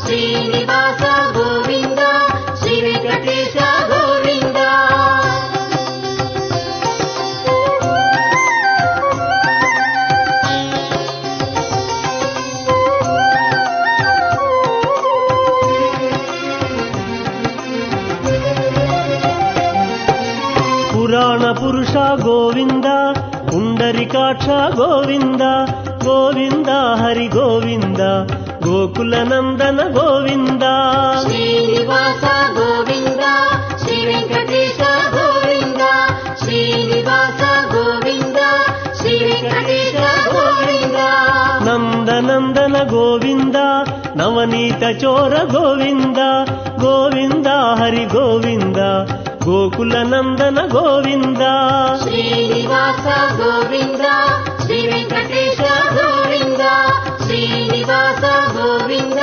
ಶ್ರೀನಿವಾಸ ಗೋವಿಂದ ಶ್ರೀ ವೆಂಕಟೇಶ ಗೋವಿಂದ. ಪುರಾಣ ಪುರುಷ ಗೋವಿಂದ ಪುಂಡರಿಕಾಕ್ಷ ಗೋವಿಂದ ಗೋವಿಂದ ಹರಿ ಗೋವಿಂದ ಗೋಕುಲ ನಂದನ ಗೋವಿಂದ. ಶ್ರೀನಿವಾಸ ಗೋವಿಂದ ಶ್ರೀ ವೆಂಕಟೇಶ ಗೋವಿಂದ ಶ್ರೀನಿವಾಸ ಗೋವಿಂದ ಶ್ರೀ ವೆಂಕಟೇಶ ಗೋವಿಂದ. ನಂದನಂದನ ಗೋವಿಂದ ನವನೀತ ಚೋರ ಗೋವಿಂದ ಗೋವಿಂದ ಹರಿ ಗೋವಿಂದ ಗೋಕುಲ ನಂದನ ಗೋವಿಂದ. ಶ್ರೀನಿವಾಸ ಗೋವಿಂದ ಶ್ರೀ ವೆಂಕಟೇಶ ಗೋವಿಂದ ಶ್ರೀನಿವಾಸ ಗೋವಿಂದ